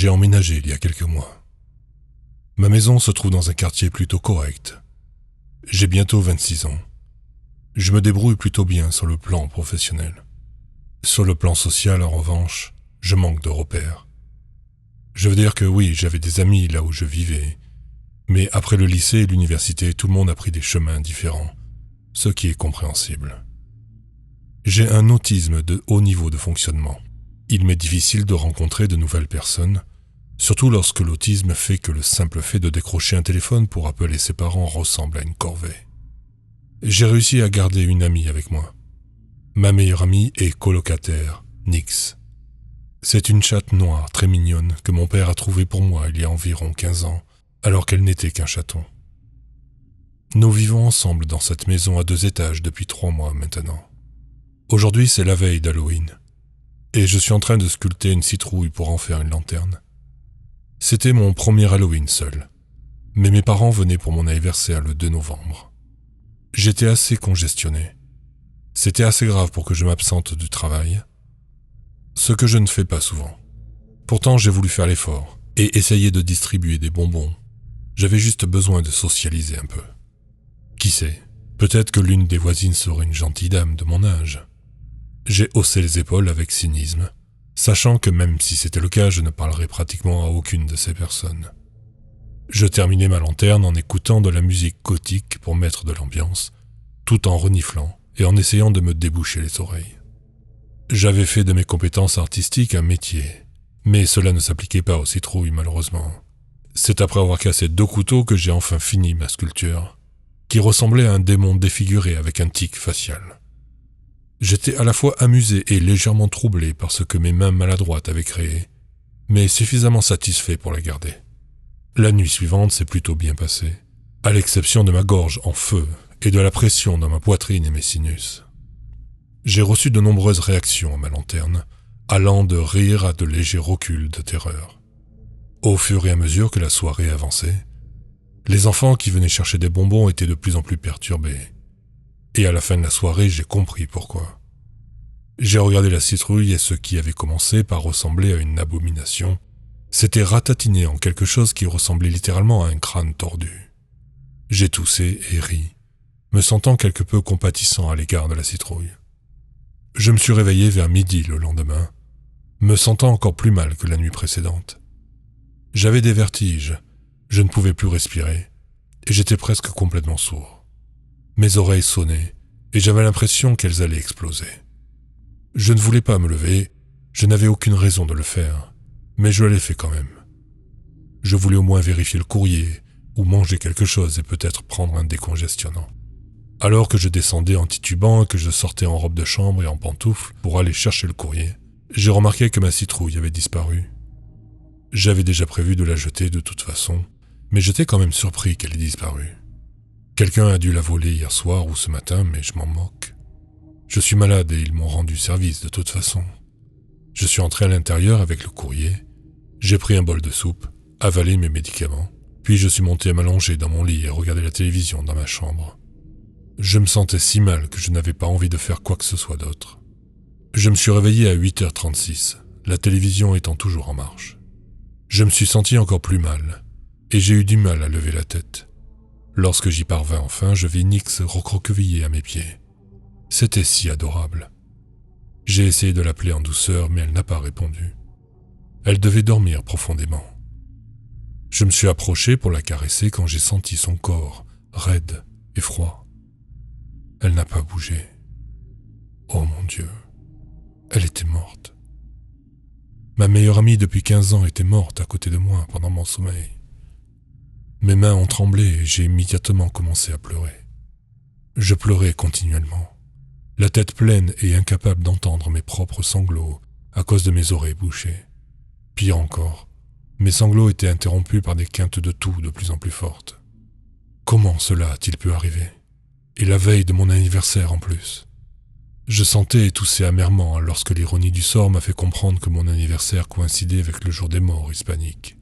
J'ai emménagé il y a quelques mois. Ma maison se trouve dans un quartier plutôt correct. J'ai bientôt 26 ans. Je me débrouille plutôt bien sur le plan professionnel. Sur le plan social, en revanche, je manque de repères. Je veux dire que oui, j'avais des amis là où je vivais, mais après le lycée et l'université, tout le monde a pris des chemins différents, ce qui est compréhensible. J'ai un autisme de haut niveau de fonctionnement. Il m'est difficile de rencontrer de nouvelles personnes, surtout lorsque l'autisme fait que le simple fait de décrocher un téléphone pour appeler ses parents ressemble à une corvée. J'ai réussi à garder une amie avec moi. Ma meilleure amie est colocataire, Nix. C'est une chatte noire très mignonne que mon père a trouvée pour moi il y a environ 15 ans, alors qu'elle n'était qu'un chaton. Nous vivons ensemble dans cette maison à 2 étages depuis 3 mois maintenant. Aujourd'hui, c'est la veille d'Halloween, et je suis en train de sculpter une citrouille pour en faire une lanterne. C'était mon premier Halloween seul, mais mes parents venaient pour mon anniversaire le 2 novembre. J'étais assez congestionné. C'était assez grave pour que je m'absente du travail, ce que je ne fais pas souvent. Pourtant, j'ai voulu faire l'effort et essayer de distribuer des bonbons. J'avais juste besoin de socialiser un peu. Qui sait, peut-être que l'une des voisines serait une gentille dame de mon âge. J'ai haussé les épaules avec cynisme, sachant que même si c'était le cas, je ne parlerais pratiquement à aucune de ces personnes. Je terminais ma lanterne en écoutant de la musique gothique pour mettre de l'ambiance, tout en reniflant et en essayant de me déboucher les oreilles. J'avais fait de mes compétences artistiques un métier, mais cela ne s'appliquait pas aux citrouilles malheureusement. C'est après avoir cassé 2 couteaux que j'ai enfin fini ma sculpture, qui ressemblait à un démon défiguré avec un tic facial. J'étais à la fois amusé et légèrement troublé par ce que mes mains maladroites avaient créé, mais suffisamment satisfait pour la garder. La nuit suivante s'est plutôt bien passée, à l'exception de ma gorge en feu et de la pression dans ma poitrine et mes sinus. J'ai reçu de nombreuses réactions à ma lanterne, allant de rire à de légers reculs de terreur. Au fur et à mesure que la soirée avançait, les enfants qui venaient chercher des bonbons étaient de plus en plus perturbés. Et à la fin de la soirée, j'ai compris pourquoi. J'ai regardé la citrouille et ce qui avait commencé par ressembler à une abomination s'était ratatiné en quelque chose qui ressemblait littéralement à un crâne tordu. J'ai toussé et ri, me sentant quelque peu compatissant à l'égard de la citrouille. Je me suis réveillé vers midi le lendemain, me sentant encore plus mal que la nuit précédente. J'avais des vertiges, je ne pouvais plus respirer, et j'étais presque complètement sourd. Mes oreilles sonnaient, et j'avais l'impression qu'elles allaient exploser. Je ne voulais pas me lever, je n'avais aucune raison de le faire, mais je l'ai fait quand même. Je voulais au moins vérifier le courrier, ou manger quelque chose et peut-être prendre un décongestionnant. Alors que je descendais en titubant et que je sortais en robe de chambre et en pantoufles pour aller chercher le courrier, j'ai remarqué que ma citrouille avait disparu. J'avais déjà prévu de la jeter de toute façon, mais j'étais quand même surpris qu'elle ait disparu. Quelqu'un a dû la voler hier soir ou ce matin, mais je m'en moque. Je suis malade et ils m'ont rendu service de toute façon. Je suis entré à l'intérieur avec le courrier, j'ai pris un bol de soupe, avalé mes médicaments, puis je suis monté à m'allonger dans mon lit et regarder la télévision dans ma chambre. Je me sentais si mal que je n'avais pas envie de faire quoi que ce soit d'autre. Je me suis réveillé à 8h36, la télévision étant toujours en marche. Je me suis senti encore plus mal, et j'ai eu du mal à lever la tête. Lorsque j'y parvins enfin, je vis Nix recroquevillée à mes pieds. C'était si adorable. J'ai essayé de l'appeler en douceur, mais elle n'a pas répondu. Elle devait dormir profondément. Je me suis approché pour la caresser quand j'ai senti son corps, raide et froid. Elle n'a pas bougé. Oh mon Dieu, elle était morte. Ma meilleure amie depuis 15 ans était morte à côté de moi pendant mon sommeil. Mes mains ont tremblé et j'ai immédiatement commencé à pleurer. Je pleurais continuellement, la tête pleine et incapable d'entendre mes propres sanglots à cause de mes oreilles bouchées. Pire encore, mes sanglots étaient interrompus par des quintes de toux de plus en plus fortes. Comment cela a-t-il pu arriver ? Et la veille de mon anniversaire en plus. Je sentais et toussais amèrement lorsque l'ironie du sort m'a fait comprendre que mon anniversaire coïncidait avec le jour des morts hispaniques.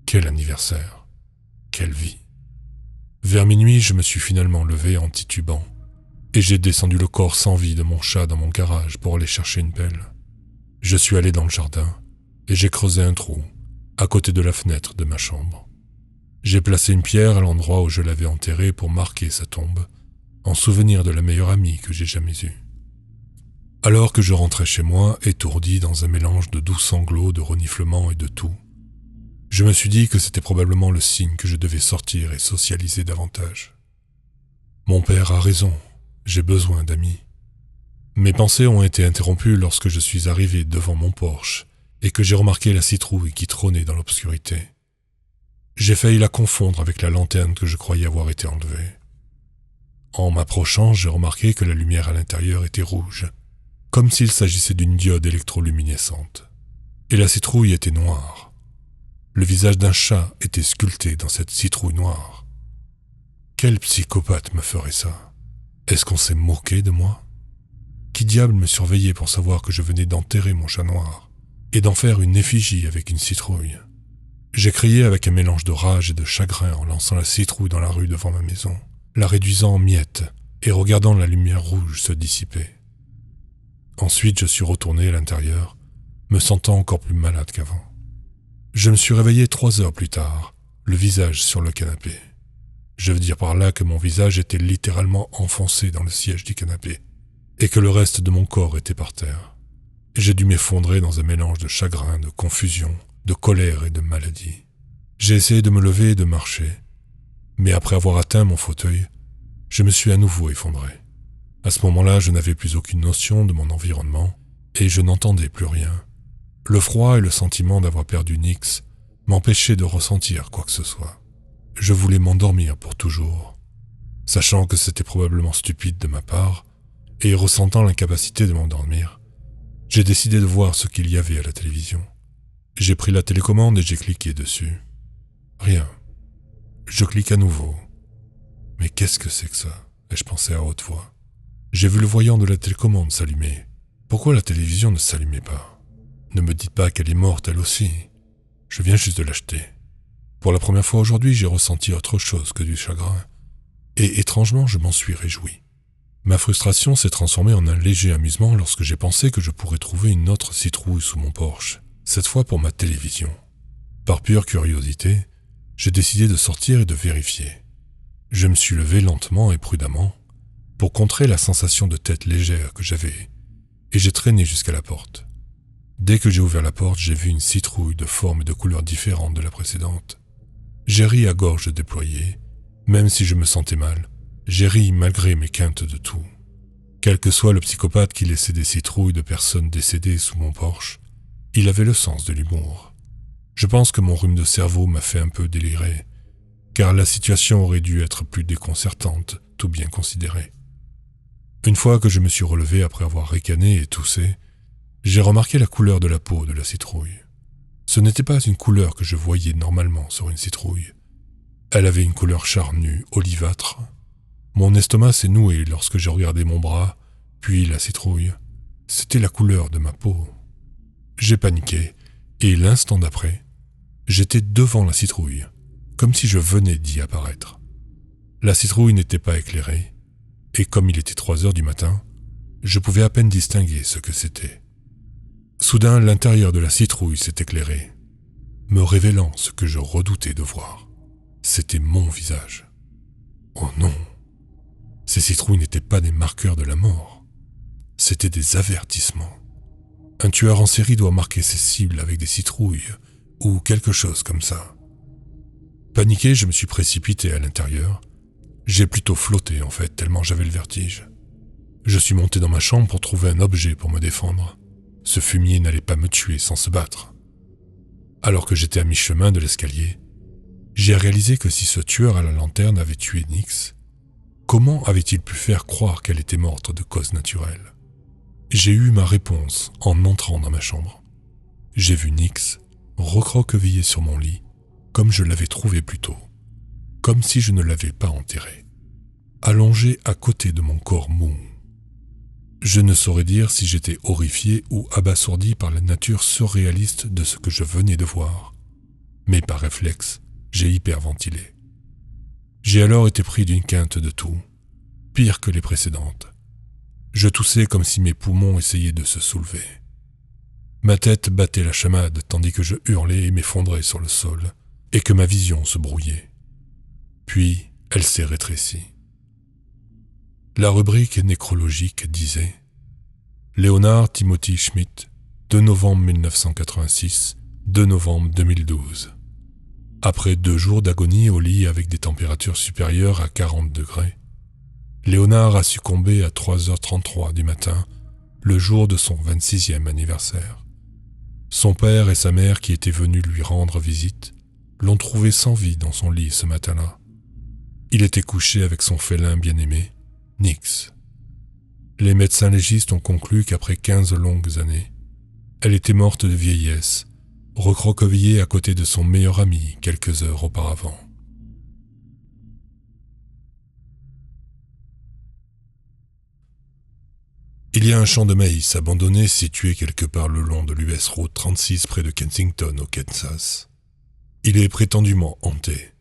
Quel anniversaire ! Quelle vie ! Vers minuit, je me suis finalement levé en titubant, et j'ai descendu le corps sans vie de mon chat dans mon garage pour aller chercher une pelle. Je suis allé dans le jardin, et j'ai creusé un trou, à côté de la fenêtre de ma chambre. J'ai placé une pierre à l'endroit où je l'avais enterré pour marquer sa tombe, en souvenir de la meilleure amie que j'ai jamais eue. Alors que je rentrais chez moi, étourdi dans un mélange de doux sanglots, de reniflements et de tout, je me suis dit que c'était probablement le signe que je devais sortir et socialiser davantage. Mon père a raison, j'ai besoin d'amis. Mes pensées ont été interrompues lorsque je suis arrivé devant mon porche et que j'ai remarqué la citrouille qui trônait dans l'obscurité. J'ai failli la confondre avec la lanterne que je croyais avoir été enlevée. En m'approchant, j'ai remarqué que la lumière à l'intérieur était rouge, comme s'il s'agissait d'une diode électroluminescente. Et la citrouille était noire. Le visage d'un chat était sculpté dans cette citrouille noire. Quel psychopathe me ferait ça? Est-ce qu'on s'est moqué de moi? Qui diable me surveillait pour savoir que je venais d'enterrer mon chat noir et d'en faire une effigie avec une citrouille? J'ai crié avec un mélange de rage et de chagrin en lançant la citrouille dans la rue devant ma maison, la réduisant en miettes et regardant la lumière rouge se dissiper. Ensuite, je suis retourné à l'intérieur, me sentant encore plus malade qu'avant. Je me suis réveillé 3 heures plus tard, le visage sur le canapé. Je veux dire par là que mon visage était littéralement enfoncé dans le siège du canapé et que le reste de mon corps était par terre. J'ai dû m'effondrer dans un mélange de chagrin, de confusion, de colère et de maladie. J'ai essayé de me lever et de marcher, mais après avoir atteint mon fauteuil, je me suis à nouveau effondré. À ce moment-là, je n'avais plus aucune notion de mon environnement et je n'entendais plus rien. Le froid et le sentiment d'avoir perdu Nix m'empêchaient de ressentir quoi que ce soit. Je voulais m'endormir pour toujours. Sachant que c'était probablement stupide de ma part, et ressentant l'incapacité de m'endormir, j'ai décidé de voir ce qu'il y avait à la télévision. J'ai pris la télécommande et j'ai cliqué dessus. Rien. Je clique à nouveau. Mais qu'est-ce que c'est que ça? Ai-je pensé à haute voix. J'ai vu le voyant de la télécommande s'allumer. Pourquoi la télévision ne s'allumait pas? Ne me dites pas qu'elle est morte elle aussi. Je viens juste de l'acheter. Pour la première fois aujourd'hui, j'ai ressenti autre chose que du chagrin. Et étrangement, je m'en suis réjoui. Ma frustration s'est transformée en un léger amusement lorsque j'ai pensé que je pourrais trouver une autre citrouille sous mon porche, cette fois pour ma télévision. Par pure curiosité, j'ai décidé de sortir et de vérifier. Je me suis levé lentement et prudemment pour contrer la sensation de tête légère que j'avais, et j'ai traîné jusqu'à la porte. Dès que j'ai ouvert la porte, j'ai vu une citrouille de forme et de couleur différentes de la précédente. J'ai ri à gorge déployée, même si je me sentais mal. J'ai ri malgré mes quintes de tout. Quel que soit le psychopathe qui laissait des citrouilles de personnes décédées sous mon porche, il avait le sens de l'humour. Je pense que mon rhume de cerveau m'a fait un peu délirer, car la situation aurait dû être plus déconcertante, tout bien considéré. Une fois que je me suis relevé après avoir ricané et toussé, j'ai remarqué la couleur de la peau de la citrouille. Ce n'était pas une couleur que je voyais normalement sur une citrouille. Elle avait une couleur charnue, olivâtre. Mon estomac s'est noué lorsque j'ai regardé mon bras, puis la citrouille. C'était la couleur de ma peau. J'ai paniqué, et l'instant d'après, j'étais devant la citrouille, comme si je venais d'y apparaître. La citrouille n'était pas éclairée, et comme il était 3 heures du matin, je pouvais à peine distinguer ce que c'était. Soudain, l'intérieur de la citrouille s'est éclairé, me révélant ce que je redoutais de voir. C'était mon visage. Oh non! Ces citrouilles n'étaient pas des marqueurs de la mort. C'étaient des avertissements. Un tueur en série doit marquer ses cibles avec des citrouilles, ou quelque chose comme ça. Paniqué, je me suis précipité à l'intérieur. J'ai plutôt flotté, en fait, tellement j'avais le vertige. Je suis monté dans ma chambre pour trouver un objet pour me défendre. Ce fumier n'allait pas me tuer sans se battre. Alors que j'étais à mi-chemin de l'escalier, j'ai réalisé que si ce tueur à la lanterne avait tué Nix, comment avait-il pu faire croire qu'elle était morte de cause naturelle? J'ai eu ma réponse en entrant dans ma chambre. J'ai vu Nix recroquevillée sur mon lit, comme je l'avais trouvé plus tôt, comme si je ne l'avais pas enterrée, allongée à côté de mon corps mou. Je ne saurais dire si j'étais horrifié ou abasourdi par la nature surréaliste de ce que je venais de voir, mais par réflexe, j'ai hyperventilé. J'ai alors été pris d'une quinte de toux, pire que les précédentes. Je toussais comme si mes poumons essayaient de se soulever. Ma tête battait la chamade tandis que je hurlais et m'effondrais sur le sol, et que ma vision se brouillait. Puis, elle s'est rétrécie. La rubrique nécrologique disait « Léonard Timothy Schmidt, 2 novembre 1986, 2 novembre 2012. Après 2 jours d'agonie au lit avec des températures supérieures à 40 degrés, Léonard a succombé à 3h33 du matin, le jour de son 26e anniversaire. Son père et sa mère qui étaient venus lui rendre visite l'ont trouvé sans vie dans son lit ce matin-là. Il était couché avec son félin bien-aimé, Nix. Les médecins légistes ont conclu qu'après 15 longues années, elle était morte de vieillesse, recroquevillée à côté de son meilleur ami quelques heures auparavant. Il y a un champ de maïs abandonné situé quelque part le long de l'US Route 36 près de Kensington au Kansas. Il est prétendument hanté.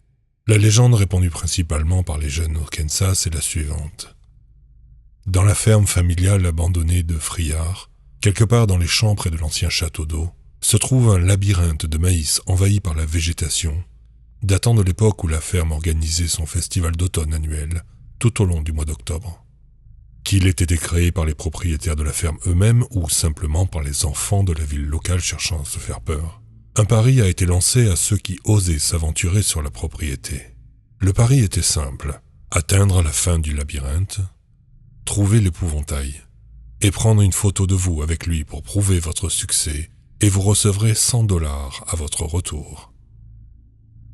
La légende répandue principalement par les jeunes au Kansas est la suivante. Dans la ferme familiale abandonnée de Friard, quelque part dans les champs près de l'ancien château d'eau, se trouve un labyrinthe de maïs envahi par la végétation, datant de l'époque où la ferme organisait son festival d'automne annuel, tout au long du mois d'octobre. Qu'il ait été créé par les propriétaires de la ferme eux-mêmes ou simplement par les enfants de la ville locale cherchant à se faire peur, un pari a été lancé à ceux qui osaient s'aventurer sur la propriété. Le pari était simple, atteindre la fin du labyrinthe, trouver l'épouvantail, et prendre une photo de vous avec lui pour prouver votre succès, et vous recevrez $100 à votre retour.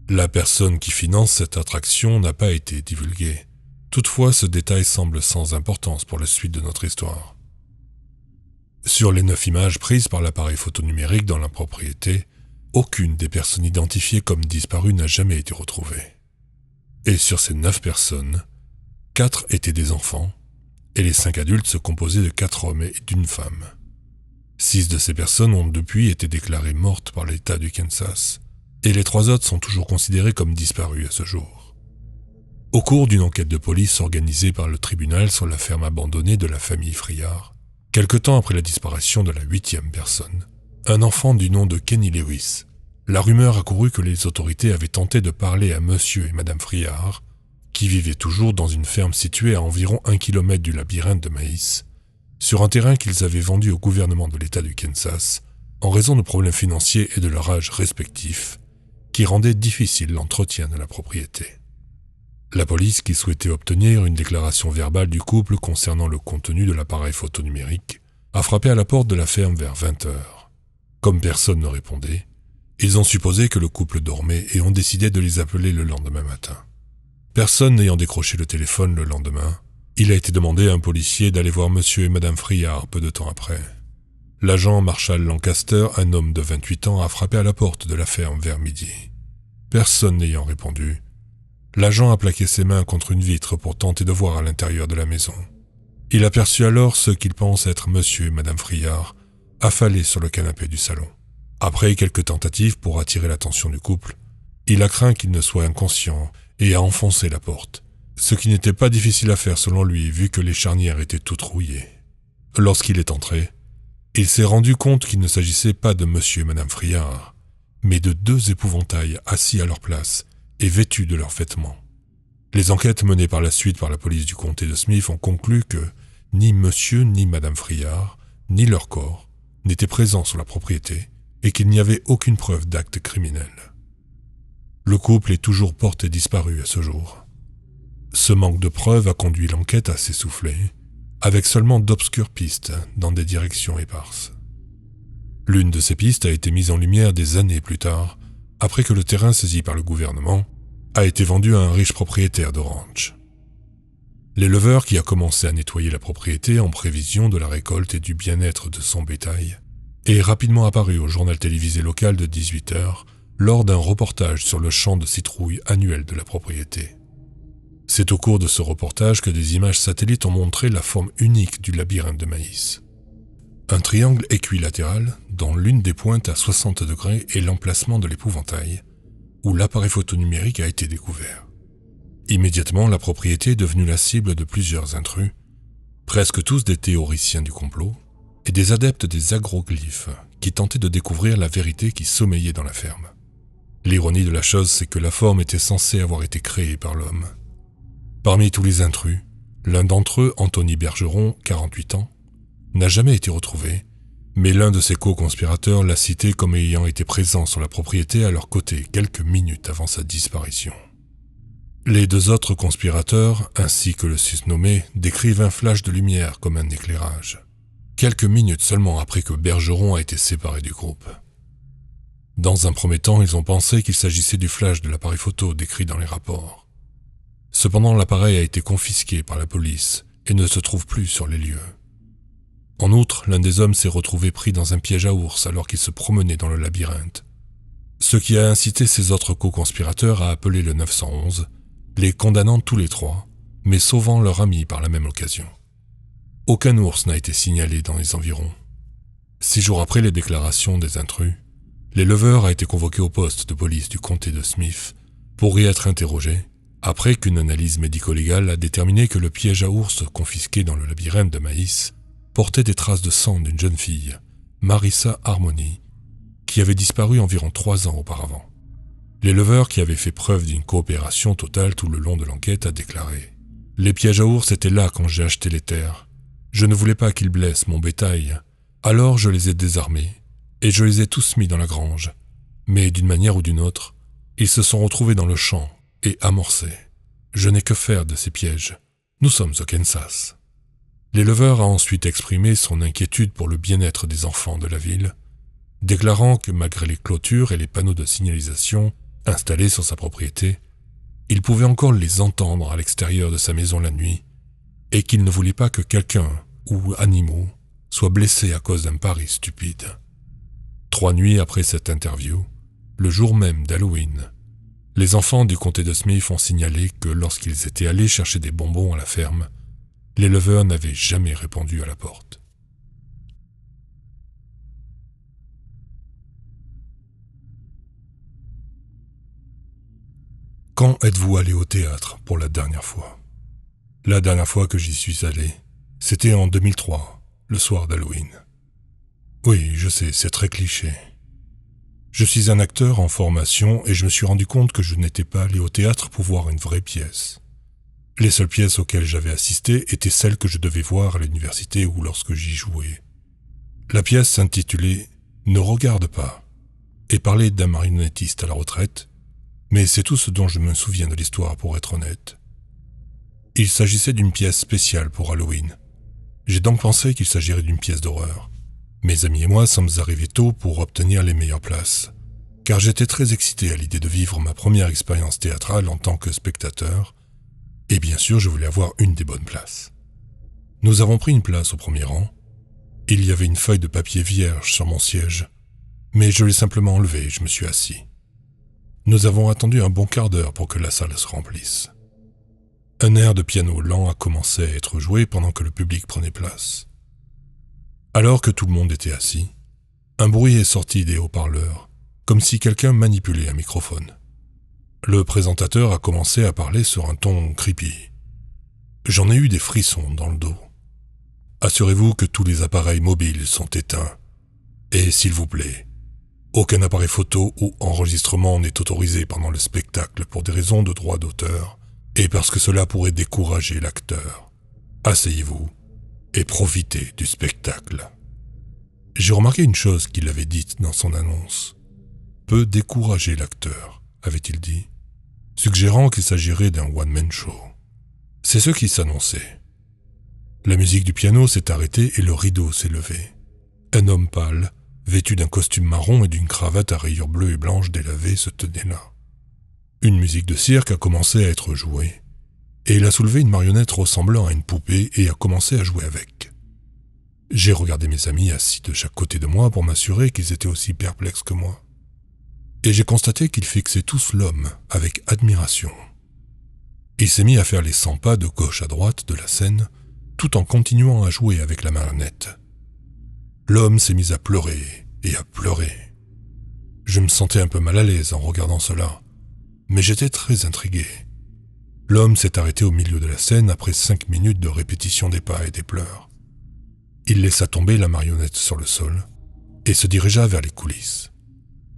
La personne qui finance cette attraction n'a pas été divulguée. Toutefois, ce détail semble sans importance pour la suite de notre histoire. Sur les 9 images prises par l'appareil photonumérique dans la propriété, aucune des personnes identifiées comme disparues n'a jamais été retrouvée. Et sur ces 9 personnes, 4 étaient des enfants, et les 5 adultes se composaient de 4 hommes et d'une femme. 6 de ces personnes ont depuis été déclarées mortes par l'État du Kansas, et les 3 autres sont toujours considérées comme disparues à ce jour. Au cours d'une enquête de police organisée par le tribunal sur la ferme abandonnée de la famille Friard, quelque temps après la disparition de la 8e personne, un enfant du nom de Kenny Lewis, la rumeur a couru que les autorités avaient tenté de parler à monsieur et madame Friard, qui vivaient toujours dans une ferme située à environ 1 kilomètre du labyrinthe de maïs, sur un terrain qu'ils avaient vendu au gouvernement de l'État du Kansas, en raison de problèmes financiers et de leur âge respectif, qui rendaient difficile l'entretien de la propriété. La police, qui souhaitait obtenir une déclaration verbale du couple concernant le contenu de l'appareil photonumérique, a frappé à la porte de la ferme vers 20h. Comme personne ne répondait, ils ont supposé que le couple dormait et ont décidé de les appeler le lendemain matin. Personne n'ayant décroché le téléphone le lendemain, il a été demandé à un policier d'aller voir monsieur et madame Friard peu de temps après. L'agent Marshall Lancaster, un homme de 28 ans, a frappé à la porte de la ferme vers midi. Personne n'ayant répondu, l'agent a plaqué ses mains contre une vitre pour tenter de voir à l'intérieur de la maison. Il aperçut alors ce qu'il pense être monsieur et madame Friard, affalés sur le canapé du salon. Après quelques tentatives pour attirer l'attention du couple, il a craint qu'il ne soit inconscient et a enfoncé la porte, ce qui n'était pas difficile à faire selon lui vu que les charnières étaient toutes rouillées. Lorsqu'il est entré, il s'est rendu compte qu'il ne s'agissait pas de monsieur et madame Friard, mais de 2 épouvantails assis à leur place et vêtus de leurs vêtements. Les enquêtes menées par la suite par la police du comté de Smith ont conclu que ni monsieur ni madame Friard, ni leur corps, n'étaient présents sur la propriété et qu'il n'y avait aucune preuve d'acte criminel. Le couple est toujours porté disparu à ce jour. Ce manque de preuves a conduit l'enquête à s'essouffler, avec seulement d'obscures pistes dans des directions éparses. L'une de ces pistes a été mise en lumière des années plus tard, après que le terrain saisi par le gouvernement a été vendu à un riche propriétaire de ranch. L'éleveur qui a commencé à nettoyer la propriété en prévision de la récolte et du bien-être de son bétail est rapidement apparu au journal télévisé local de 18h lors d'un reportage sur le champ de citrouilles annuel de la propriété. C'est au cours de ce reportage que des images satellites ont montré la forme unique du labyrinthe de maïs. Un triangle équilatéral dont l'une des pointes à 60 degrés est l'emplacement de l'épouvantail, où l'appareil photonumérique a été découvert. Immédiatement, la propriété est devenue la cible de plusieurs intrus, presque tous des théoriciens du complot, et des adeptes des agroglyphes qui tentaient de découvrir la vérité qui sommeillait dans la ferme. L'ironie de la chose, c'est que la forme était censée avoir été créée par l'homme. Parmi tous les intrus, l'un d'entre eux, Anthony Bergeron, 48 ans, n'a jamais été retrouvé, mais l'un de ses co-conspirateurs l'a cité comme ayant été présent sur la propriété à leur côté quelques minutes avant sa disparition. Les deux autres conspirateurs, ainsi que le susnommé, décrivent un flash de lumière comme un éclairage, quelques minutes seulement après que Bergeron a été séparé du groupe. Dans un premier temps, ils ont pensé qu'il s'agissait du flash de l'appareil photo décrit dans les rapports. Cependant, l'appareil a été confisqué par la police et ne se trouve plus sur les lieux. En outre, l'un des hommes s'est retrouvé pris dans un piège à ours alors qu'il se promenait dans le labyrinthe, ce qui a incité ses autres co-conspirateurs à appeler le 911, les condamnant tous les trois, mais sauvant leur ami par la même occasion. Aucun ours n'a été signalé dans les environs. 6 jours après les déclarations des intrus, l'éleveur a été convoqué au poste de police du comté de Smith pour y être interrogé, après qu'une analyse médico-légale a déterminé que le piège à ours confisqué dans le labyrinthe de maïs portait des traces de sang d'une jeune fille, Marissa Harmony, qui avait disparu environ 3 ans auparavant. L'éleveur, qui avait fait preuve d'une coopération totale tout le long de l'enquête, a déclaré « Les pièges à ours étaient là quand j'ai acheté les terres. Je ne voulais pas qu'ils blessent mon bétail, alors je les ai désarmés et je les ai tous mis dans la grange. Mais d'une manière ou d'une autre, ils se sont retrouvés dans le champ et amorcés. Je n'ai que faire de ces pièges. Nous sommes au Kansas. » L'éleveur a ensuite exprimé son inquiétude pour le bien-être des enfants de la ville, déclarant que malgré les clôtures et les panneaux de signalisation installés sur sa propriété, il pouvait encore les entendre à l'extérieur de sa maison la nuit et qu'il ne voulait pas que quelqu'un ou animaux soient blessés à cause d'un pari stupide. 3 nuits après cette interview, le jour même d'Halloween, les enfants du comté de Smith ont signalé que lorsqu'ils étaient allés chercher des bonbons à la ferme, l'éleveur n'avait jamais répondu à la porte. Quand êtes-vous allé au théâtre pour la dernière fois? La dernière fois que j'y suis allé, c'était en 2003, le soir d'Halloween. Oui, je sais, c'est très cliché. Je suis un acteur en formation et je me suis rendu compte que je n'étais pas allé au théâtre pour voir une vraie pièce. Les seules pièces auxquelles j'avais assisté étaient celles que je devais voir à l'université ou lorsque j'y jouais. La pièce s'intitulait « Ne regarde pas » et parlait d'un marionnettiste à la retraite, mais c'est tout ce dont je me souviens de l'histoire pour être honnête. Il s'agissait d'une pièce spéciale pour Halloween. J'ai donc pensé qu'il s'agirait d'une pièce d'horreur. Mes amis et moi sommes arrivés tôt pour obtenir les meilleures places, car j'étais très excité à l'idée de vivre ma première expérience théâtrale en tant que spectateur, et bien sûr je voulais avoir une des bonnes places. Nous avons pris une place au premier rang. Il y avait une feuille de papier vierge sur mon siège, mais je l'ai simplement enlevée et je me suis assis. Nous avons attendu un bon quart d'heure pour que la salle se remplisse. Un air de piano lent a commencé à être joué pendant que le public prenait place. Alors que tout le monde était assis, un bruit est sorti des haut-parleurs, comme si quelqu'un manipulait un microphone. Le présentateur a commencé à parler sur un ton creepy. J'en ai eu des frissons dans le dos. Assurez-vous que tous les appareils mobiles sont éteints. Et s'il vous plaît, aucun appareil photo ou enregistrement n'est autorisé pendant le spectacle pour des raisons de droit d'auteur et parce que cela pourrait décourager l'acteur. Asseyez-vous et profitez du spectacle. J'ai remarqué une chose qu'il avait dite dans son annonce. Peut décourager l'acteur, avait-il dit, suggérant qu'il s'agirait d'un one-man show. C'est ce qui s'annonçait. La musique du piano s'est arrêtée et le rideau s'est levé. Un homme pâle, vêtu d'un costume marron et d'une cravate à rayures bleues et blanches délavées, se tenait là. Une musique de cirque a commencé à être jouée, et il a soulevé une marionnette ressemblant à une poupée et a commencé à jouer avec. J'ai regardé mes amis assis de chaque côté de moi pour m'assurer qu'ils étaient aussi perplexes que moi. Et j'ai constaté qu'ils fixaient tous l'homme avec admiration. Il s'est mis à faire les 100 pas de gauche à droite de la scène, tout en continuant à jouer avec la marionnette. L'homme s'est mis à pleurer et à pleurer. Je me sentais un peu mal à l'aise en regardant cela, mais j'étais très intrigué. L'homme s'est arrêté au milieu de la scène après 5 minutes de répétition des pas et des pleurs. Il laissa tomber la marionnette sur le sol et se dirigea vers les coulisses.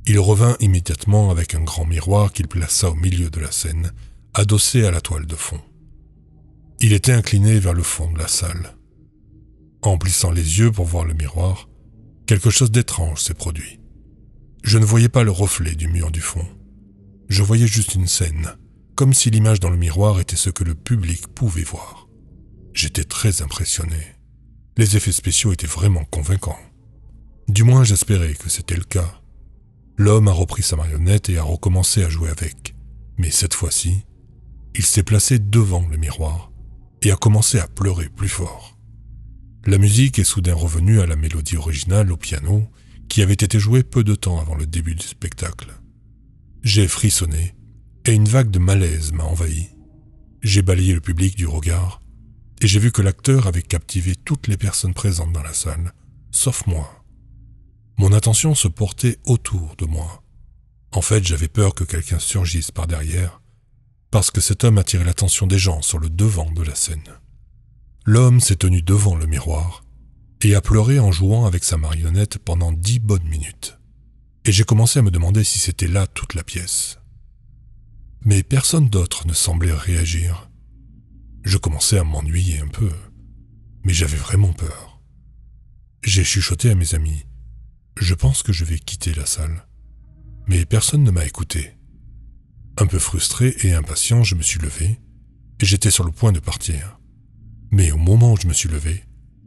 Il revint immédiatement avec un grand miroir qu'il plaça au milieu de la scène, adossé à la toile de fond. Il était incliné vers le fond de la salle. En plissant les yeux pour voir le miroir, quelque chose d'étrange s'est produit. Je ne voyais pas le reflet du mur du fond. Je voyais juste une scène, comme si l'image dans le miroir était ce que le public pouvait voir. J'étais très impressionné. Les effets spéciaux étaient vraiment convaincants. Du moins, j'espérais que c'était le cas. L'homme a repris sa marionnette et a recommencé à jouer avec. Mais cette fois-ci, il s'est placé devant le miroir et a commencé à pleurer plus fort. La musique est soudain revenue à la mélodie originale au piano qui avait été jouée peu de temps avant le début du spectacle. J'ai frissonné et une vague de malaise m'a envahi. J'ai balayé le public du regard et j'ai vu que l'acteur avait captivé toutes les personnes présentes dans la salle, sauf moi. Mon attention se portait autour de moi. En fait, j'avais peur que quelqu'un surgisse par derrière, parce que cet homme attirait l'attention des gens sur le devant de la scène. L'homme s'est tenu devant le miroir et a pleuré en jouant avec sa marionnette pendant 10 bonnes minutes. Et j'ai commencé à me demander si c'était là toute la pièce. Mais personne d'autre ne semblait réagir. Je commençais à m'ennuyer un peu, mais j'avais vraiment peur. J'ai chuchoté à mes amis. Je pense que je vais quitter la salle. Mais personne ne m'a écouté. Un peu frustré et impatient, je me suis levé et j'étais sur le point de partir. Mais au moment où je me suis levé,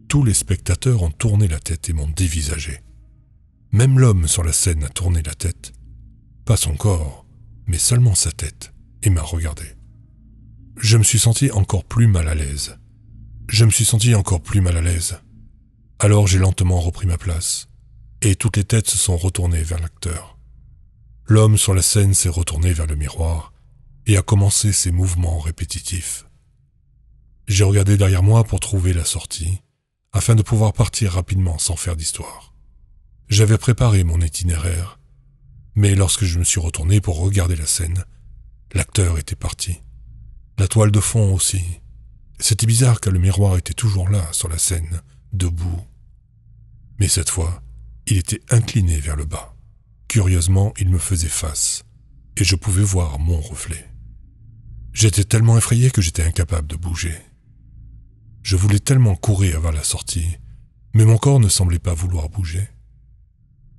tous les spectateurs ont tourné la tête et m'ont dévisagé. Même l'homme sur la scène a tourné la tête, pas son corps, mais seulement sa tête, et m'a regardé. Je me suis senti encore plus mal à l'aise. Alors j'ai lentement repris ma place, et toutes les têtes se sont retournées vers l'acteur. L'homme sur la scène s'est retourné vers le miroir et a commencé ses mouvements répétitifs. J'ai regardé derrière moi pour trouver la sortie, afin de pouvoir partir rapidement sans faire d'histoire. J'avais préparé mon itinéraire, mais lorsque je me suis retourné pour regarder la scène, l'acteur était parti. La toile de fond aussi. C'était bizarre car le miroir était toujours là, sur la scène, debout. Mais cette fois, il était incliné vers le bas. Curieusement, il me faisait face, et je pouvais voir mon reflet. J'étais tellement effrayé que j'étais incapable de bouger. Je voulais tellement courir vers la sortie, mais mon corps ne semblait pas vouloir bouger.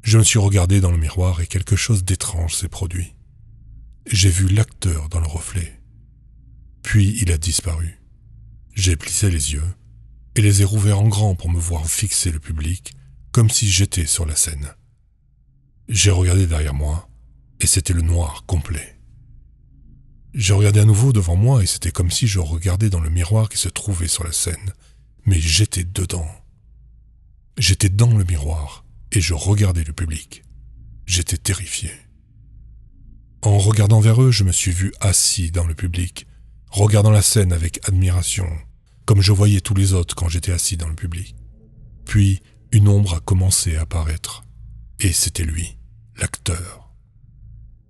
Je me suis regardé dans le miroir et quelque chose d'étrange s'est produit. J'ai vu l'acteur dans le reflet. Puis il a disparu. J'ai plissé les yeux et les ai rouverts en grand pour me voir fixer le public comme si j'étais sur la scène. J'ai regardé derrière moi et c'était le noir complet. J'ai regardé à nouveau devant moi et c'était comme si je regardais dans le miroir qui se trouvait sur la scène, mais j'étais dedans. J'étais dans le miroir et je regardais le public. J'étais terrifié. En regardant vers eux, je me suis vu assis dans le public, regardant la scène avec admiration, comme je voyais tous les autres quand j'étais assis dans le public. Puis, une ombre a commencé à apparaître, et c'était lui, l'acteur.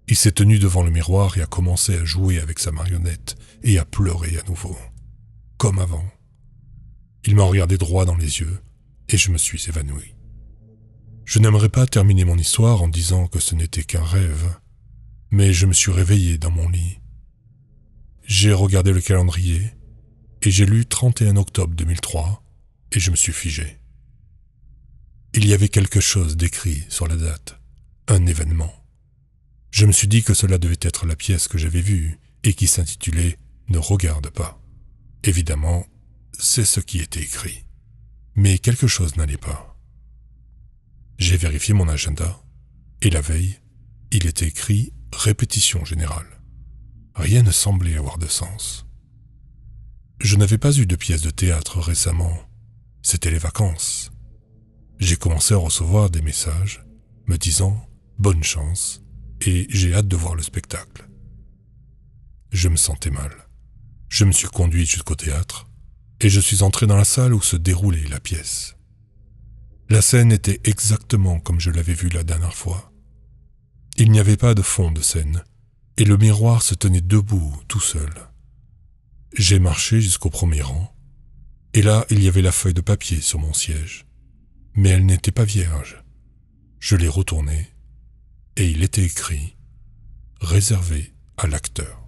Il s'est tenu devant le miroir et a commencé à jouer avec sa marionnette et à pleurer à nouveau, comme avant. Il m'a regardé droit dans les yeux et je me suis évanoui. Je n'aimerais pas terminer mon histoire en disant que ce n'était qu'un rêve, mais je me suis réveillé dans mon lit. J'ai regardé le calendrier et j'ai lu 31 octobre 2003 et je me suis figé. Il y avait quelque chose d'écrit sur la date, un événement. Je me suis dit que cela devait être la pièce que j'avais vue et qui s'intitulait « Ne regarde pas ». Évidemment, c'est ce qui était écrit. Mais quelque chose n'allait pas. J'ai vérifié mon agenda et la veille, il était écrit « Répétition générale ». Rien ne semblait avoir de sens. Je n'avais pas eu de pièce de théâtre récemment. C'était les vacances. J'ai commencé à recevoir des messages me disant « Bonne chance » et j'ai hâte de voir le spectacle. Je me sentais mal. Je me suis conduit jusqu'au théâtre et je suis entré dans la salle où se déroulait la pièce. La scène était exactement comme je l'avais vue la dernière fois. Il n'y avait pas de fond de scène et le miroir se tenait debout tout seul. J'ai marché jusqu'au premier rang Et là, il y avait la feuille de papier sur mon siège. Mais elle n'était pas vierge. Je l'ai retournée, et il était écrit « Réservé à l'acteur ».